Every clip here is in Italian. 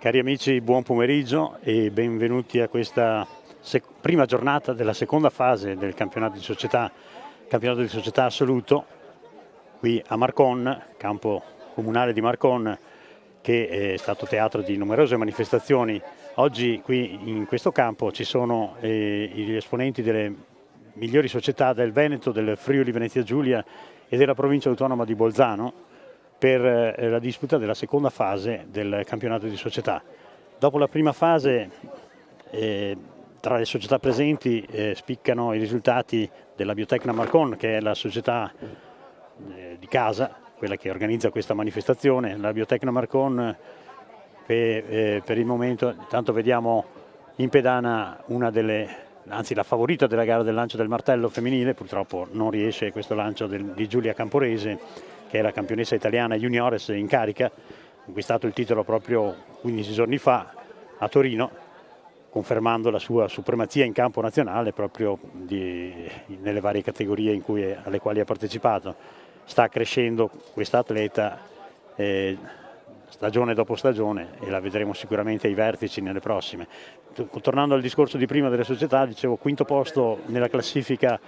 Cari amici, buon pomeriggio e benvenuti a questa prima giornata della seconda fase del campionato di società assoluto, qui a Marcon, campo comunale di Marcon, che è stato teatro di numerose manifestazioni. Oggi qui in questo campo ci sono gli esponenti delle migliori società del Veneto, del Friuli Venezia Giulia e della provincia autonoma di Bolzano, per la disputa della seconda fase del campionato di società. Dopo la prima fase, tra le società presenti spiccano i risultati della Biotecna Marcon, che è la società di casa, quella che organizza questa manifestazione. La Biotecna Marcon per il momento, intanto vediamo in pedana la favorita della gara del lancio del martello femminile. Purtroppo non riesce questo lancio di Giulia Camporese, che è la campionessa italiana juniores in carica, ha conquistato il titolo proprio 15 giorni fa a Torino, confermando la sua supremazia in campo nazionale proprio nelle varie categorie alle quali ha partecipato. Sta crescendo questa atleta stagione dopo stagione e la vedremo sicuramente ai vertici nelle prossime. Tornando al discorso di prima delle società, dicevo, quinto posto nella classifica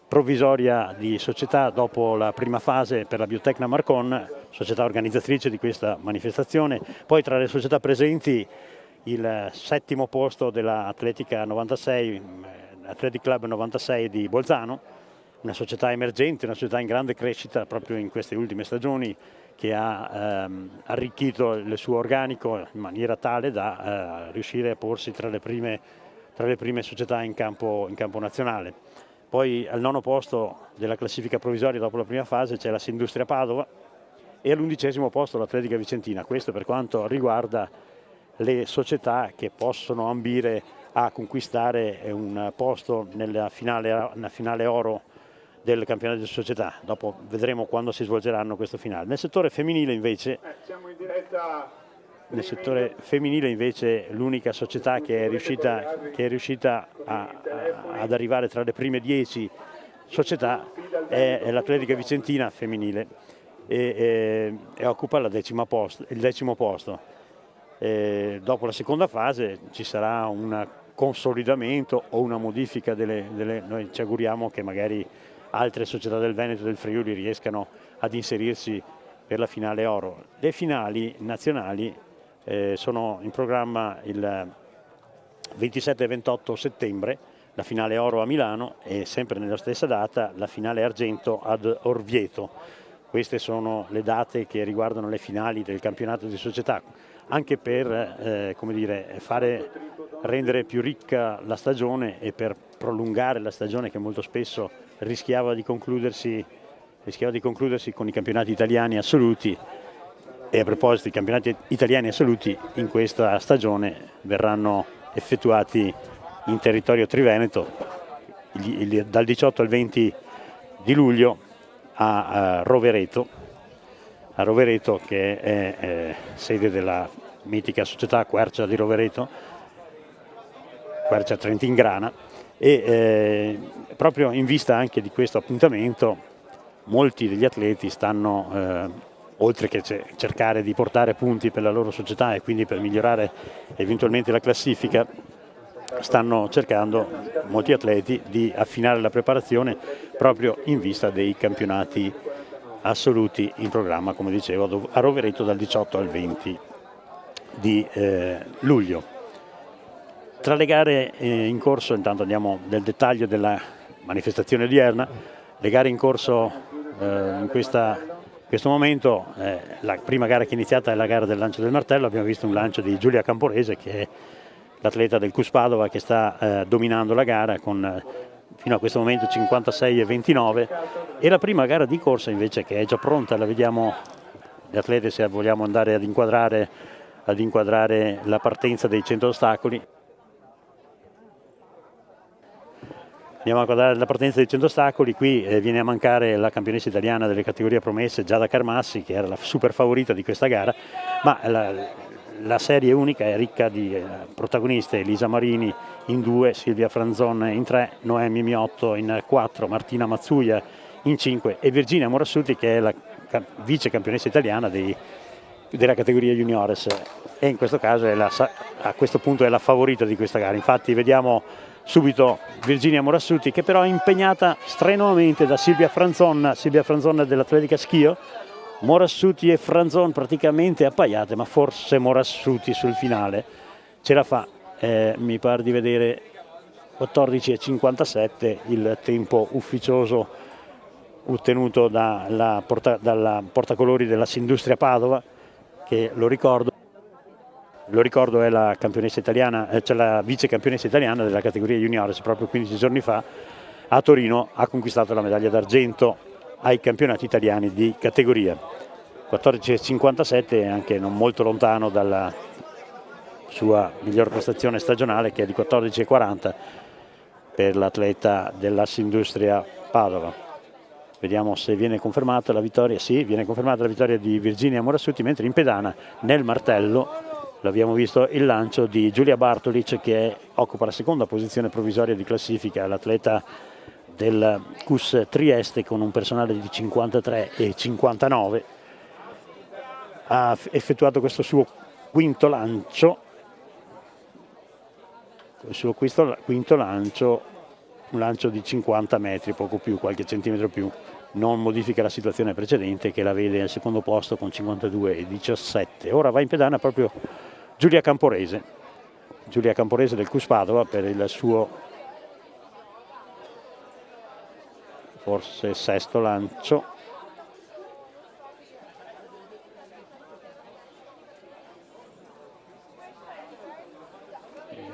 provvisoria di società dopo la prima fase per la Biotecna Marcon, società organizzatrice di questa manifestazione. Poi tra le società presenti il settimo posto della Athletic Club 96 di Bolzano, una società emergente, una società in grande crescita proprio in queste ultime stagioni, che ha arricchito il suo organico in maniera tale da riuscire a porsi tra le prime società in campo nazionale. Poi al nono posto della classifica provvisoria dopo la prima fase c'è la Sindustria Padova e all'11° posto l'Atletica Vicentina. Questo per quanto riguarda le società che possono ambire a conquistare un posto nella finale oro del campionato di società. Dopo vedremo quando si svolgeranno questo finale. Nel settore femminile invece siamo in diretta. Nel settore femminile invece l'unica società che è riuscita ad arrivare tra le prime 10 società è l'Atletica Vicentina femminile e occupa il 10° posto. Dopo la seconda fase ci sarà un consolidamento o una modifica noi ci auguriamo che magari altre società del Veneto e del Friuli riescano ad inserirsi per la finale oro. Le finali nazionali sono in programma il 27 e 28 settembre, la finale oro a Milano e sempre nella stessa data la finale argento ad Orvieto. Queste sono le date che riguardano le finali del campionato di società, anche per rendere più ricca la stagione e per prolungare la stagione che molto spesso rischiava di concludersi con i campionati italiani assoluti. E a proposito, i campionati italiani assoluti in questa stagione verranno effettuati in territorio triveneto dal 18 al 20 di luglio a Rovereto, che è sede della mitica società Quercia di Rovereto, Quercia Trentin-Grana, e proprio in vista anche di questo appuntamento molti degli atleti stanno oltre che cercare di portare punti per la loro società e quindi per migliorare eventualmente la classifica, stanno cercando molti atleti di affinare la preparazione proprio in vista dei campionati assoluti in programma, come dicevo, a Rovereto dal 18 al 20 di luglio. Tra le gare in corso, intanto andiamo nel dettaglio della manifestazione odierna. Le gare in corso in questo momento, la prima gara che è iniziata è la gara del lancio del martello. Abbiamo visto un lancio di Giulia Camporese, che è l'atleta del CUS Padova, che sta dominando la gara con fino a questo momento 56,29, e la prima gara di corsa invece che è già pronta. La vediamo, gli atleti, se vogliamo andare ad inquadrare la partenza dei 100 ostacoli. Andiamo a guardare la partenza dei 100 ostacoli. Qui viene a mancare la campionessa italiana delle categorie promesse, Giada Carmassi, che era la super favorita di questa gara, ma la serie unica è ricca di protagoniste: Elisa Marini in 2, Silvia Franzon in 3, Noemi Miotto in 4, Martina Mazzuia in 5 e Virginia Morassuti, che è la vice campionessa italiana della categoria juniores, e in questo caso a questo punto è la favorita di questa gara. Infatti vediamo subito Virginia Morassutti, che però è impegnata strenuamente da Silvia Franzon dell'Atletica Schio. Morassutti e Franzon praticamente appaiate, ma forse Morassutti sul finale ce la fa. Mi pare di vedere 14,57 il tempo ufficioso ottenuto dalla portacolori della Sindustria Padova, che lo ricordo è la campionessa italiana, cioè la vice campionessa italiana della categoria juniores. Proprio 15 giorni fa a Torino ha conquistato la medaglia d'argento ai campionati italiani di categoria. 14,57 è anche non molto lontano dalla sua miglior prestazione stagionale, che è di 14,40 per l'atleta della Sindustria Padova. Vediamo se viene confermata la vittoria. Sì, viene confermata la vittoria di Virginia Morassutti, mentre in pedana nel martello l'abbiamo visto il lancio di Giulia Bartolic, che occupa la seconda posizione provvisoria di classifica, l'atleta del CUS Trieste con un personale di 53,59. Ha effettuato questo suo quinto lancio, un lancio di 50 metri, poco più, qualche centimetro più. Non modifica la situazione precedente, che la vede al secondo posto con 52,17. Ora va in pedana proprio Giulia Camporese del CUS Padova per il suo forse sesto lancio.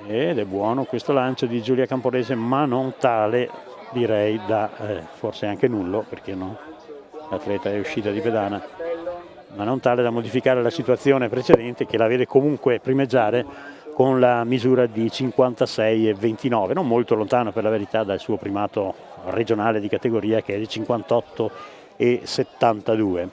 Ed è buono questo lancio di Giulia Camporese, ma non tale, direi, da forse anche nullo, perché no, l'atleta è uscita di pedana, ma non tale da modificare la situazione precedente, che la vede comunque primeggiare con la misura di 56,29, non molto lontano per la verità dal suo primato regionale di categoria, che è di 58,72.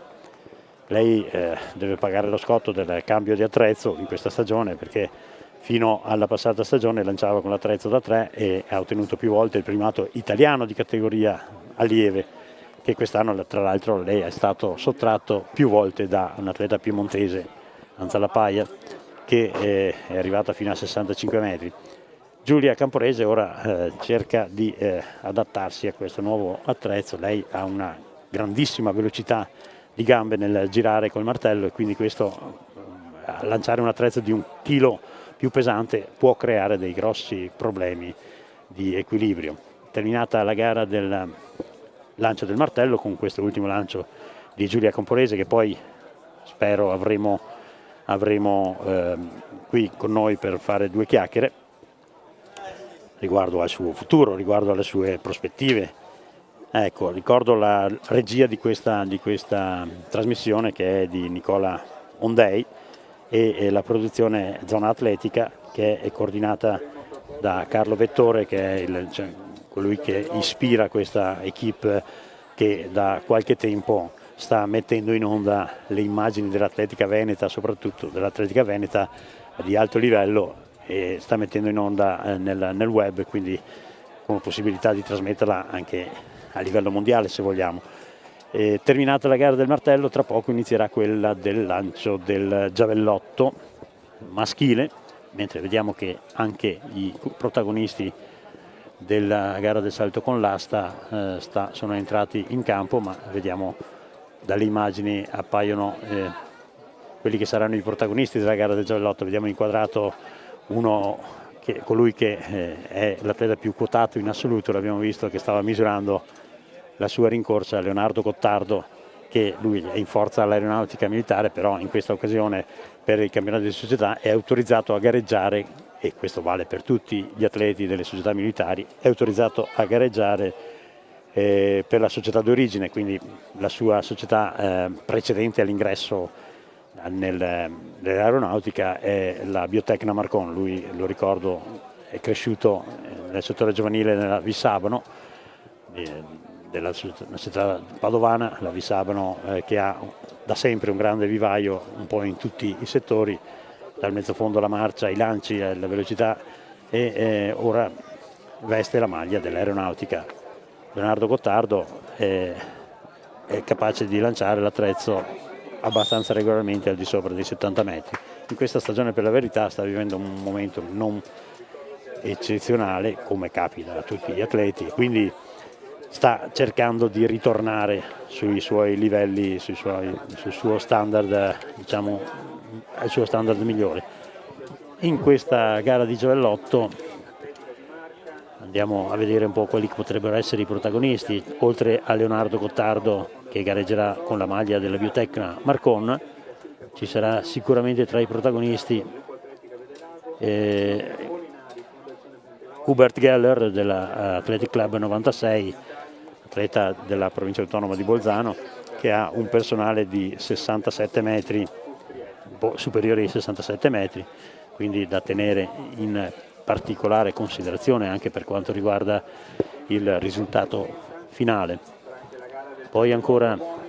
Lei deve pagare lo scotto del cambio di attrezzo in questa stagione, perché fino alla passata stagione lanciava con l'attrezzo da 3 e ha ottenuto più volte il primato italiano di categoria allieve, che quest'anno tra l'altro lei è stato sottratto più volte da un atleta piemontese, Anzala Paia, che è arrivata fino a 65 metri. Giulia Camporese ora cerca di adattarsi a questo nuovo attrezzo. Lei ha una grandissima velocità di gambe nel girare col martello, e quindi questo, lanciare un attrezzo di 1 chilo più pesante, può creare dei grossi problemi di equilibrio. Terminata la gara del lancio del martello, con questo ultimo lancio di Giulia Camporese, che poi spero avremo qui con noi per fare 2 chiacchiere riguardo al suo futuro, riguardo alle sue prospettive. Ecco, ricordo la regia di questa trasmissione, che è di Nicola Ondei, e la produzione Zona Atletica, che è coordinata da Carlo Vettore, che è colui che ispira questa equipe, che da qualche tempo sta mettendo in onda le immagini dell'atletica veneta, soprattutto dell'atletica veneta di alto livello, e sta mettendo in onda nel web, quindi con possibilità di trasmetterla anche a livello mondiale, se vogliamo. Terminata la gara del martello, tra poco inizierà quella del lancio del giavellotto maschile, mentre vediamo che anche i protagonisti della gara del salto con l'asta sono entrati in campo, ma vediamo dalle immagini appaiono quelli che saranno i protagonisti della gara del giavellotto. Vediamo inquadrato colui che è l'atleta più quotato in assoluto, l'abbiamo visto che stava misurando la sua rincorsa, Leonardo Gottardo, che lui è in forza all'aeronautica militare, però in questa occasione per il campionato di società è autorizzato a gareggiare, e questo vale per tutti gli atleti delle società militari, è autorizzato a gareggiare per la società d'origine, quindi la sua società precedente all'ingresso nell'aeronautica è la Biotecna Marcon. Lui, lo ricordo, è cresciuto nel settore giovanile nella Vissabano, della società padovana, la Vissabano, che ha da sempre un grande vivaio un po' in tutti i settori, dal mezzofondo alla marcia, ai lanci, alla velocità, e ora veste la maglia dell'aeronautica. Leonardo Gottardo è capace di lanciare l'attrezzo abbastanza regolarmente al di sopra dei 70 metri. In questa stagione, per la verità, sta vivendo un momento non eccezionale, come capita a tutti gli atleti, quindi sta cercando di ritornare sui suoi livelli, sul suo standard, diciamo, al suo standard migliore. In questa gara di giavellotto andiamo a vedere un po' quelli che potrebbero essere i protagonisti. Oltre a Leonardo Gottardo, che gareggerà con la maglia della Biotecna Marcon, ci sarà sicuramente tra i protagonisti Hubert Geller della Athletic Club 96, atleta della provincia autonoma di Bolzano, che ha un personale di 67 metri, un po' superiore ai 67 metri, quindi da tenere in particolare considerazione anche per quanto riguarda il risultato finale. Poi ancora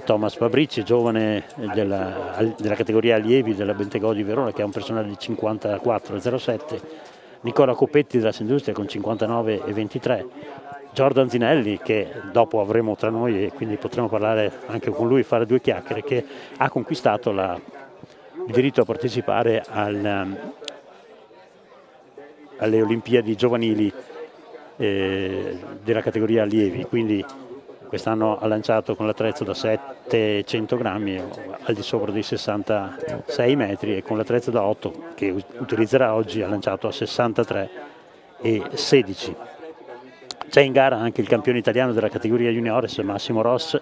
Thomas Fabrici, giovane della categoria allievi della Bentegò di Verona, che ha un personale di 54,07, Nicola Coppetti della Sindustria con 59,23, Jordan Zinelli, che dopo avremo tra noi e quindi potremo parlare anche con lui, fare due chiacchiere, che ha conquistato il diritto a partecipare alle Olimpiadi giovanili della categoria allievi, quindi quest'anno ha lanciato con l'attrezzo da 700 grammi al di sopra dei 66 metri, e con l'attrezzo da 8 che utilizzerà oggi ha lanciato a 63,16. C'è in gara anche il campione italiano della categoria juniores Massimo Ross,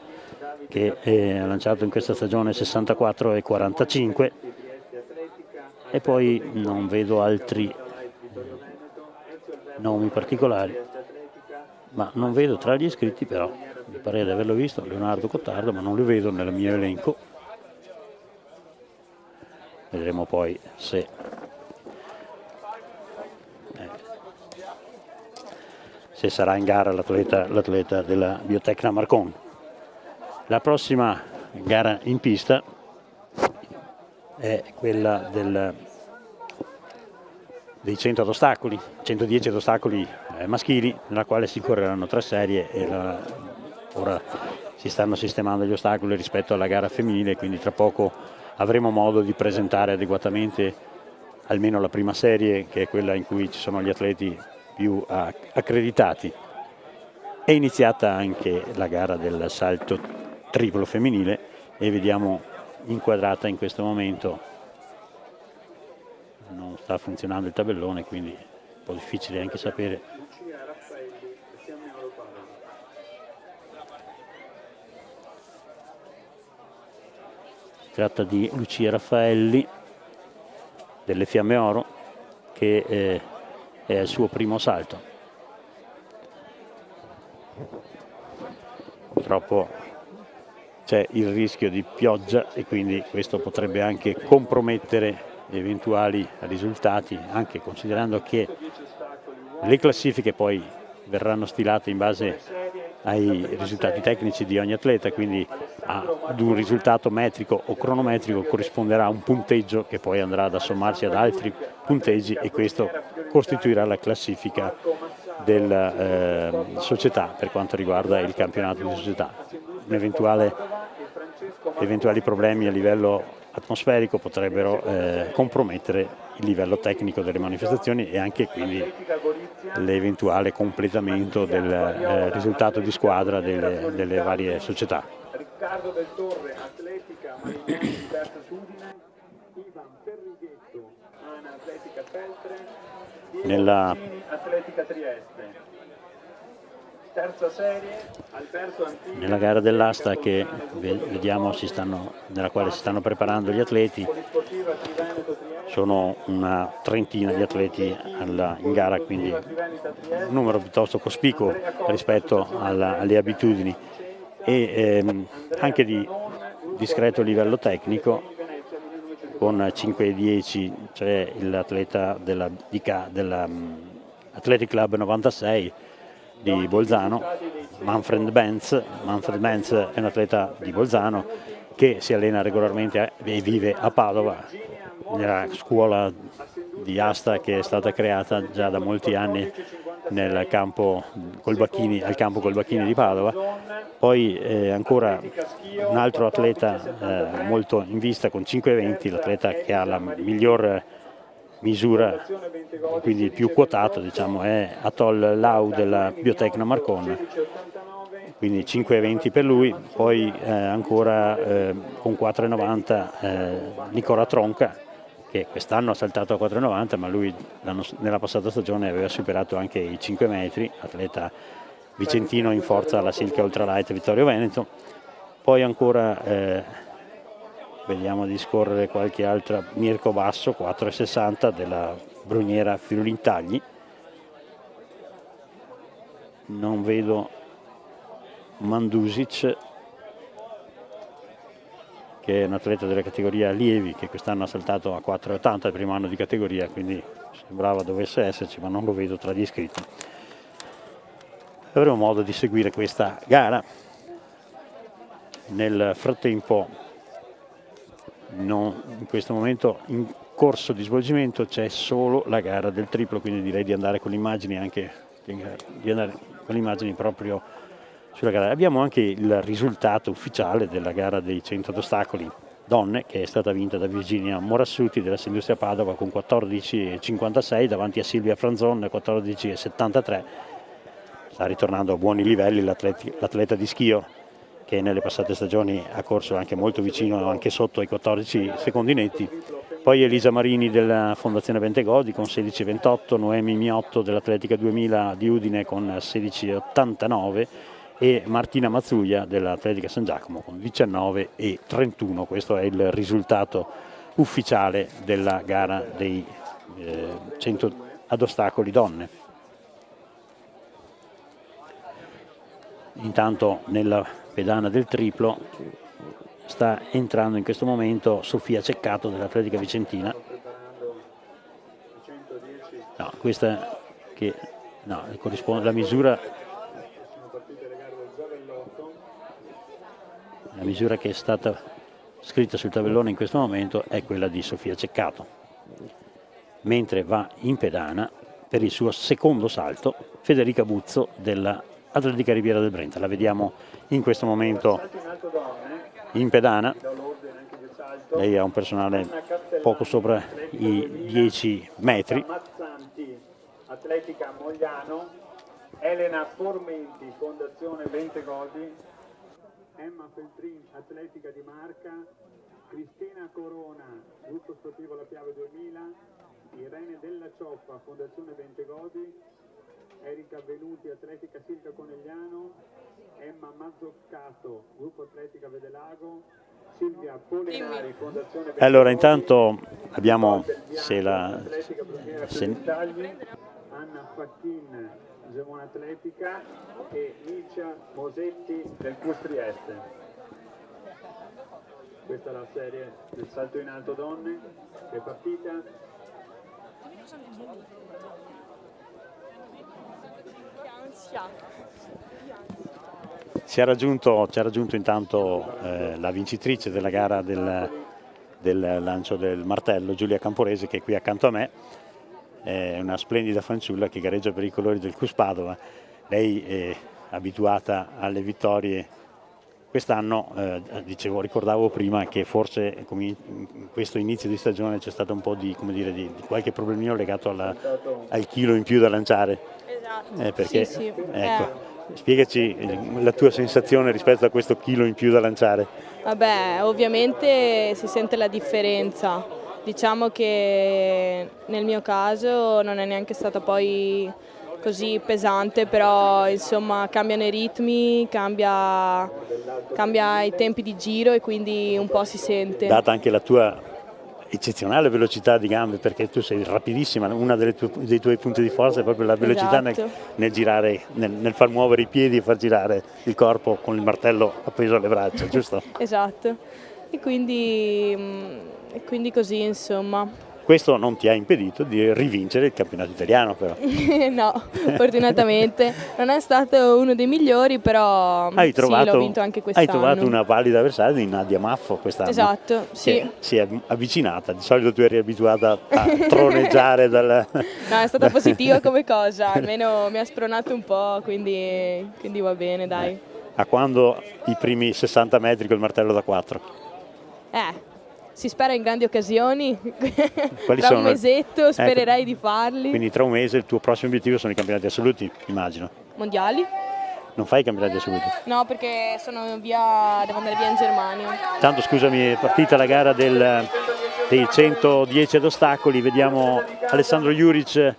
che ha lanciato in questa stagione 64,45, e poi non vedo altri nomi particolari, ma non vedo tra gli iscritti, però mi pare di averlo visto Leonardo Gottardo, ma non lo vedo nel mio elenco. Vedremo poi se sarà in gara l'atleta della Biotecna Marcon. La prossima gara in pista è quella dei 100 ad ostacoli, 110 ad ostacoli maschili, nella quale si correranno 3 serie e ora si stanno sistemando gli ostacoli rispetto alla gara femminile, quindi tra poco avremo modo di presentare adeguatamente almeno la prima serie, che è quella in cui ci sono gli atleti più accreditati. È iniziata anche la gara del salto triplo femminile e vediamo inquadrata in questo momento. Non sta funzionando il tabellone, quindi è un po' difficile anche sapere. Si tratta di Lucia Raffaelli delle Fiamme Oro, che è al suo primo salto. Purtroppo c'è il rischio di pioggia e quindi questo potrebbe anche compromettere eventuali risultati, anche considerando che le classifiche poi verranno stilate in base ai risultati tecnici di ogni atleta, quindi ad un risultato metrico o cronometrico corrisponderà un punteggio che poi andrà ad assommarsi ad altri punteggi, e questo costituirà la classifica della società per quanto riguarda il campionato di società. Eventuali problemi a livello atmosferico potrebbero compromettere il livello tecnico delle manifestazioni e anche quindi l'eventuale completamento del risultato di squadra delle varie società. Riccardo del Torre, Atletica Udine, Ivan Ferrighetto, Atletica Feltre, Atletica Trieste. Terza serie, Alberto Antini. Nella gara dell'asta che vediamo nella quale si stanno preparando gli atleti, sono una trentina di atleti in gara, quindi un numero piuttosto cospicuo rispetto alle abitudini e anche di discreto livello tecnico. Con 5,10 c'è l'atleta della Athletic Club 96 di Bolzano, Manfred Benz. Manfred Benz è un atleta di Bolzano che si allena regolarmente e vive a Padova, nella scuola di asta che è stata creata già da molti anni al campo col Bacchini di Padova. Poi ancora un altro atleta molto in vista con 5,20, l'atleta che ha la miglior misura, quindi il più quotato, diciamo, è Atol Lau della Biotecno Marcon, quindi 5,20 per lui. Poi ancora con 4,90 Nicola Tronca, che quest'anno ha saltato a 4,90, ma lui nella passata stagione aveva superato anche i 5 metri, atleta vicentino in forza alla Silca Ultralight Vittorio Veneto. Poi ancora vediamo di scorrere qualche altra, Mirko Basso 4,60 della Bruniera Firulintagli. Non vedo Mandusic, che è un atleta della categoria allievi, che quest'anno ha saltato a 4,80 il primo anno di categoria, quindi sembrava dovesse esserci, ma non lo vedo tra gli iscritti. Avremo modo di seguire questa gara. Nel frattempo, in questo momento in corso di svolgimento c'è solo la gara del triplo, quindi direi di andare con le immagini proprio sulla gara. Abbiamo anche il risultato ufficiale della gara dei 100 ad ostacoli donne, che è stata vinta da Virginia Morassuti della Industria Padova con 14,56 davanti a Silvia Franzon 14,73. Sta ritornando a buoni livelli l'atleta di Schio, che nelle passate stagioni ha corso anche molto vicino, anche sotto ai 14 secondi netti. Poi Elisa Marini della Fondazione Bentegodi con 16,28, Noemi Miotto dell'Atletica 2000 di Udine con 16,89 e Martina Mazzuia dell'Atletica San Giacomo con 19,31. Questo è il risultato ufficiale della gara dei 100 ad ostacoli donne. Intanto nella pedana del triplo sta entrando in questo momento Sofia Ceccato dell'Atletica Vicentina. No, questa che corrisponde alla misura che è stata scritta sul tabellone in questo momento è quella di Sofia Ceccato, mentre va in pedana per il suo secondo salto Federica Buzzo della Atletica Riviera del Brenta. La vediamo in questo momento in pedana. Lei ha un personale poco sopra i 10 metri. Atletica Mogliano, Elena Formenti, Fondazione Bentegodi, Emma Feltrin, Atletica di Marca, Cristina Corona, Gruppo Sportivo La Piave 2000, Irene Della Cioppa, Fondazione Bentegodi, Erika Venuti, Atletica Silvia Conegliano, Emma Mazzoccato, Gruppo Atletica Vedelago, Silvia Polinari, Fondazione Bentegodi. Allora, intanto abbiamo Anna Facchin, Gemona Atletica e Licia Mosetti del CUS Trieste. Questa è la serie del salto in alto donne che è partita. Ci ha raggiunto intanto la vincitrice della gara del lancio del martello, Giulia Camporese, che è qui accanto a me. È una splendida fanciulla che gareggia per i colori del CUS Padova. Lei è abituata alle vittorie. Quest'anno, ricordavo prima che forse in questo inizio di stagione c'è stato un po' di qualche problemino legato al chilo in più da lanciare. Esatto. Perché, sì. Ecco, spiegaci la tua sensazione rispetto a questo chilo in più da lanciare. Vabbè, ovviamente si sente la differenza. Diciamo che nel mio caso non è neanche stata poi così pesante, però insomma cambiano i ritmi, cambia i tempi di giro e quindi un po' si sente. Data anche la tua eccezionale velocità di gambe, perché tu sei rapidissima, una dei tuoi punti di forza è proprio la velocità nel girare, nel far muovere i piedi e far girare il corpo con il martello appeso alle braccia, giusto? Esatto, e quindi così insomma. Questo non ti ha impedito di rivincere il campionato italiano, però. No, fortunatamente non è stato uno dei migliori, però l'ho vinto anche quest'anno. Hai trovato una valida avversaria di Nadia Maffo quest'anno. Esatto, sì. Che si è avvicinata, di solito tu eri abituata a troneggiare dal... No, è stata positiva come cosa, almeno mi ha spronato un po', quindi va bene, dai. A quando i primi 60 metri col martello da 4? Si spera in grandi occasioni, Quali tra sono? un mesetto spererei di farli. Quindi tra un mese il tuo prossimo obiettivo sono i campionati assoluti, immagino. Mondiali? Non fai i campionati assoluti? No, perché devo andare via in Germania. Tanto scusami, è partita la gara dei 110 ad ostacoli, vediamo Alessandro Juric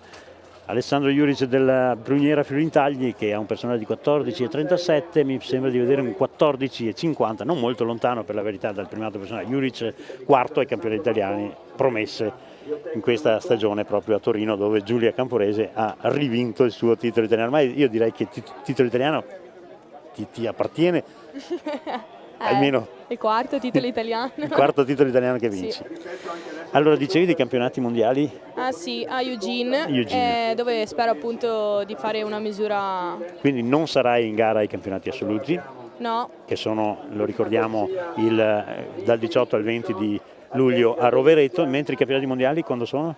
della Bruniera Fiorintagli che ha un personale di 14,37, mi sembra di vedere un 14,50, non molto lontano per la verità dal primato personale. Juric quarto ai campioni italiani, promesse in questa stagione proprio a Torino, dove Giulia Camporese ha rivinto il suo titolo italiano. Ormai io direi che il titolo italiano ti appartiene, almeno il quarto titolo italiano. Il quarto titolo italiano che vinci. Sì. Allora, dicevi dei campionati mondiali? Sì, a Eugene. Dove spero appunto di fare una misura. Quindi non sarai in gara ai campionati assoluti? No. Che sono, lo ricordiamo, dal 18 al 20 di luglio a Rovereto, mentre i campionati mondiali quando sono?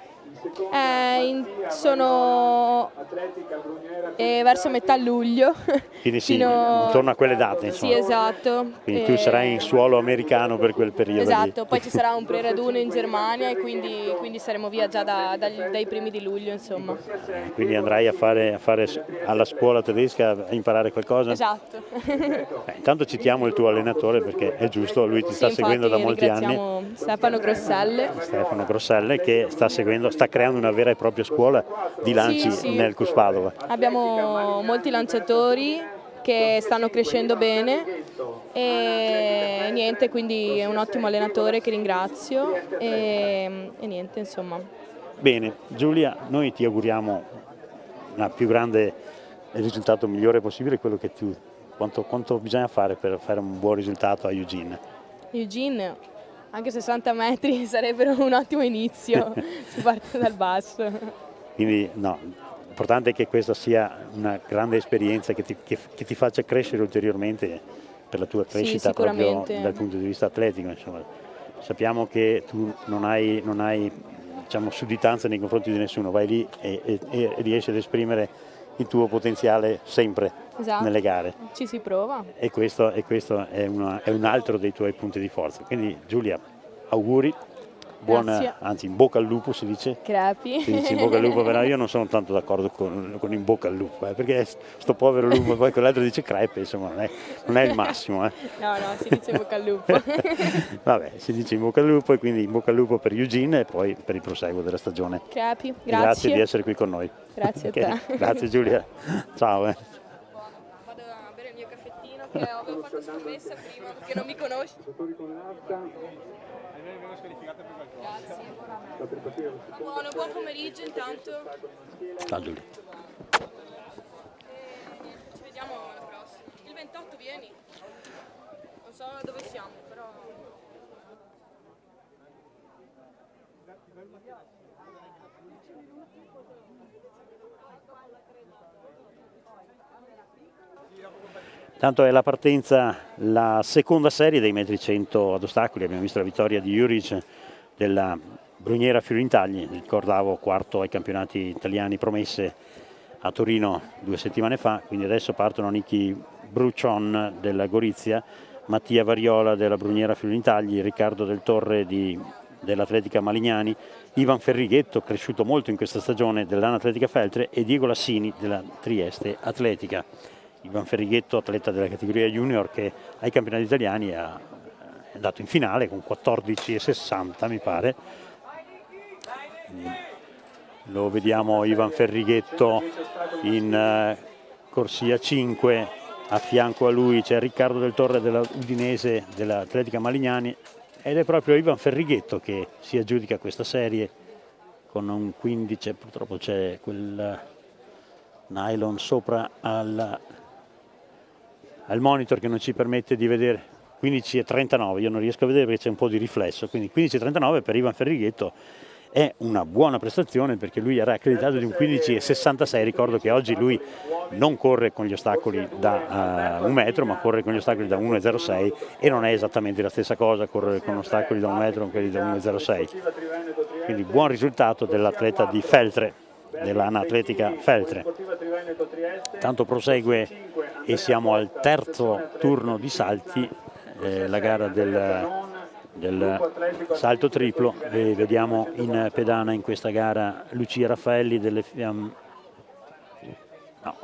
Sono verso metà luglio. Quindi sì, intorno a quelle date, insomma. Sì, esatto. Quindi tu sarai in suolo americano per quel periodo. Esatto, lì. Poi ci sarà un pre-raduno in Germania e quindi saremo via già dai primi di luglio, insomma. Quindi andrai a fare alla scuola tedesca a imparare qualcosa? Esatto. Intanto citiamo il tuo allenatore perché è giusto, lui ti sta seguendo da molti anni. Stefano Grosselle che sta creando una vera e propria scuola di lanci nel Cuspadova. Abbiamo molti lanciatori che stanno crescendo bene e niente, quindi è un ottimo allenatore che ringrazio e niente, insomma. Bene, Giulia, noi ti auguriamo una più grande risultato migliore possibile, quello che quanto bisogna fare per fare un buon risultato a Eugene? Eugene, anche 60 metri sarebbero un ottimo inizio, si parte dal basso. Quindi no, l'importante è che questa sia una grande esperienza che ti faccia crescere ulteriormente per la tua crescita proprio dal punto di vista atletico. Insomma. Sappiamo che tu non hai diciamo, sudditanza nei confronti di nessuno, vai lì e riesci ad esprimere il tuo potenziale sempre nelle gare. Ci si prova. E questo è un altro dei tuoi punti di forza. Quindi Giulia, auguri. Anzi, in bocca al lupo si dice. Crepi. Si dice in bocca al lupo, però io non sono tanto d'accordo con in bocca al lupo, perché sto povero lupo, poi quell'altro dice crepe, insomma, non è il massimo. No, si dice in bocca al lupo. Vabbè, si dice in bocca al lupo e quindi in bocca al lupo per Eugene e poi per il proseguo della stagione. Crepi, grazie di essere qui con noi. Grazie a te. Grazie Giulia, ciao. Vado a bere il mio caffettino che avevo fatto scommessa prima, che non mi conosci. Buon pomeriggio intanto. Ciao Giulia. Ci vediamo alla prossima. Il 28 vieni. Non so dove siamo, però. Tanto è la partenza, la seconda serie dei metri 100 ad ostacoli. Abbiamo visto la vittoria di Juric della Bruniera Fiorintagli, ricordavo quarto ai campionati italiani promesse a Torino 2 settimane fa, quindi adesso partono Nicky Brucion della Gorizia, Mattia Variola della Bruniera Fiorintagli, Riccardo Del Torre dell'Atletica Malignani, Ivan Ferrighetto, cresciuto molto in questa stagione, dell'Anatletica Feltre, e Diego Lassini della Trieste Atletica. Ivan Ferrighetto, atleta della categoria junior, che ai campionati italiani è andato in finale con 14,60 mi pare. Lo vediamo Ivan Ferrighetto in corsia 5, a fianco a lui c'è Riccardo Del Torre della Udinese dell'Atletica Malignani, ed è proprio Ivan Ferrighetto che si aggiudica questa serie con un 15, purtroppo c'è quel nylon sopra al monitor che non ci permette di vedere. 15,39, io non riesco a vedere perché c'è un po' di riflesso, quindi 15,39 per Ivan Ferrighetto è una buona prestazione, perché lui era accreditato di un 15,66. Ricordo che oggi lui non corre con gli ostacoli da 1 metro, ma corre con gli ostacoli da 1,06, e non è esattamente la stessa cosa correre con ostacoli da 1 metro con quelli da 1,06. Quindi buon risultato dell'atleta di Feltre, dell'Anatletica Feltre. Tanto prosegue e siamo al terzo turno di salti, la gara del salto triplo, e vediamo in pedana in questa gara Lucia Raffaelli delle no,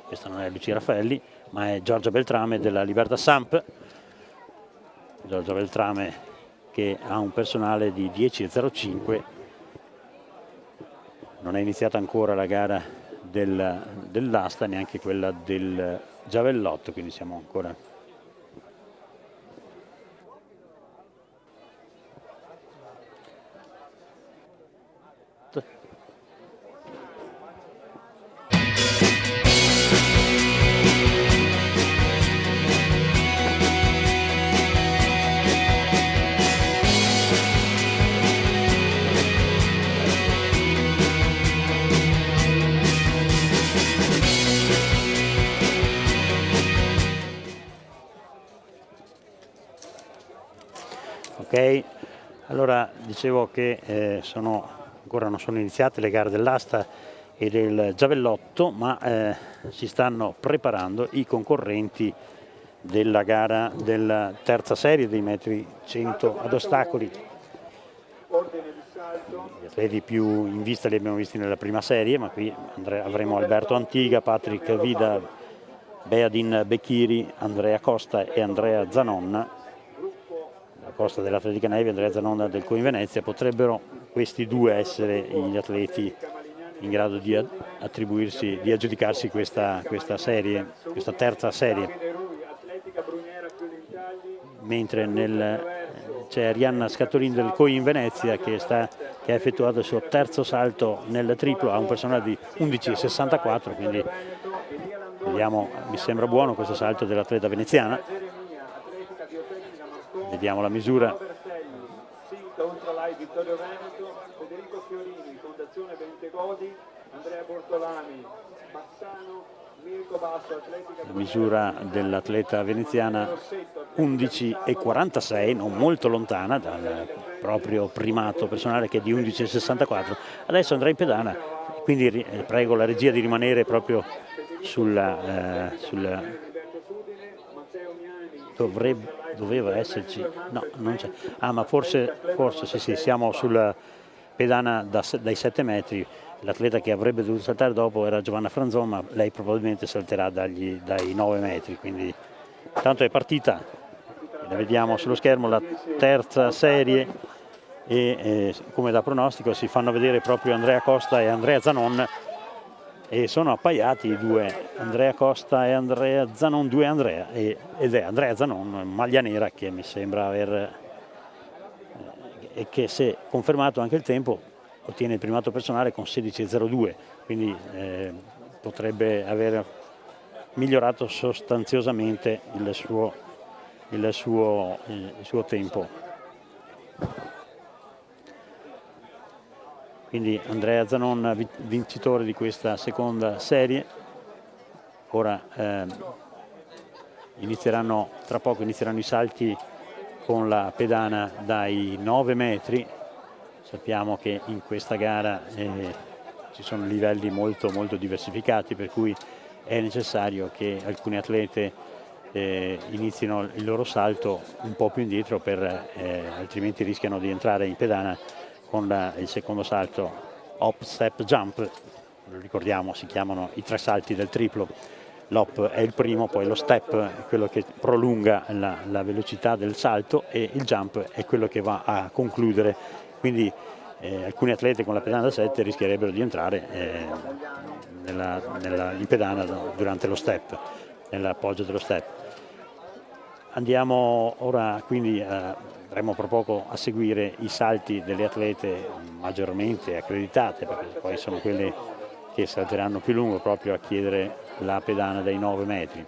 questa non è Lucia Raffaelli, ma è Giorgia Beltrame della Libertà Samp. Giorgia Beltrame che ha un personale di 10,05. Non è iniziata ancora la gara dell'asta, neanche quella del giavellotto, quindi siamo ancora ok. Allora dicevo che ancora non sono iniziate le gare dell'asta e del giavellotto, ma si stanno preparando i concorrenti della gara della terza serie dei metri 100 ad ostacoli. Gli atleti più in vista li abbiamo visti nella prima serie, ma qui avremo Alberto Antiga, Patrick Vida, Beadin Becchiri, Andrea Costa e Andrea Zanonna. Costa dell'Atletica Nevi, Andrea Zanonna del COI Venezia. Potrebbero questi due essere gli atleti in grado di attribuirsi, di aggiudicarsi questa serie, questa terza serie. Mentre c'è Arianna Scatolin del COI in Venezia che ha effettuato il suo terzo salto nel triplo, ha un personale di 11,64, quindi vediamo, mi sembra buono questo salto dell'atleta veneziana. Vediamo la misura. La misura dell'atleta veneziana 11,46, non molto lontana dal proprio primato personale che è di 11,64. Adesso andrà in pedana, quindi prego la regia di rimanere proprio doveva esserci, no, non c'è. Ah, ma forse sì, siamo sulla pedana dai 7 metri. L'atleta che avrebbe dovuto saltare dopo era Giovanna Franzon, ma lei probabilmente salterà dai 9 metri, quindi tanto è partita. La vediamo sullo schermo, la terza serie, e come da pronostico si fanno vedere proprio Andrea Costa e Andrea Zanon, e sono appaiati i due, Andrea Costa e Andrea Zanon, due Andrea, ed è Andrea Zanon, maglia nera, che mi sembra e che, se confermato anche il tempo, ottiene il primato personale con 16,02, quindi potrebbe aver migliorato sostanziosamente il suo tempo. Quindi Andrea Zanon vincitore di questa seconda serie. Ora tra poco inizieranno i salti con la pedana dai 9 metri. Sappiamo che in questa gara ci sono livelli molto molto diversificati, per cui è necessario che alcuni atlete inizino il loro salto un po' più indietro, altrimenti rischiano di entrare in pedana con il secondo salto hop, step, jump. Lo ricordiamo, si chiamano i tre salti del triplo. L'hop è il primo, poi lo step è quello che prolunga la velocità del salto, e il jump è quello che va a concludere. Quindi alcuni atleti con la pedana da 7 rischierebbero di entrare in pedana durante lo step, nell'appoggio dello step. Andiamo ora quindi andremo tra poco a seguire i salti delle atlete maggiormente accreditate, perché poi sono quelle che salteranno più lungo, proprio a chiedere la pedana dai 9 metri.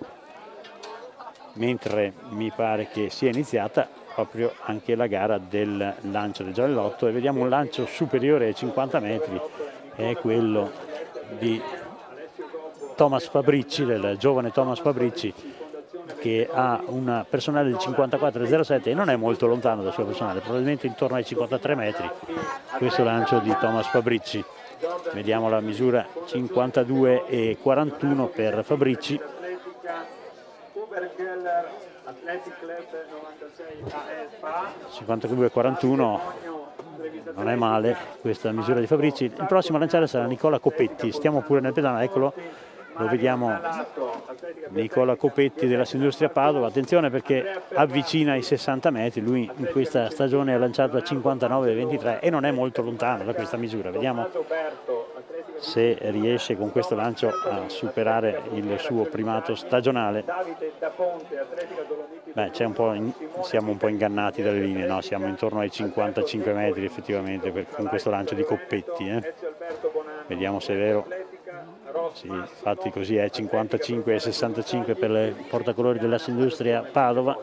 Mentre mi pare che sia iniziata proprio anche la gara del lancio del giavellotto, e vediamo un lancio superiore ai 50 metri, è quello di Thomas Fabrici, del giovane Thomas Fabrici, che ha un personale di 54,07 e non è molto lontano dal suo personale, probabilmente intorno ai 53 metri questo lancio di Thomas Fabrici. Vediamo la misura 52,41 per Fabrici. Keller, Athletic Club 96 AS PA. 52,41, non è male questa misura di Fabrizi. Il prossimo a lanciare sarà Nicola Copetti, stiamo pure nel pedana, eccolo, lo vediamo, Nicola Copetti della Sindustria Padova. Attenzione perché avvicina i 60 metri, lui in questa stagione ha lanciato a 59,23 e non è molto lontano da questa misura. Vediamo se riesce con questo lancio a superare il suo primato stagionale. Beh, siamo un po' ingannati dalle linee, no? Siamo intorno ai 55 metri effettivamente con questo lancio di Coppetti. Vediamo se è vero. Sì, infatti così è, 55 e 65 per il portacolori della Sindustria Padova.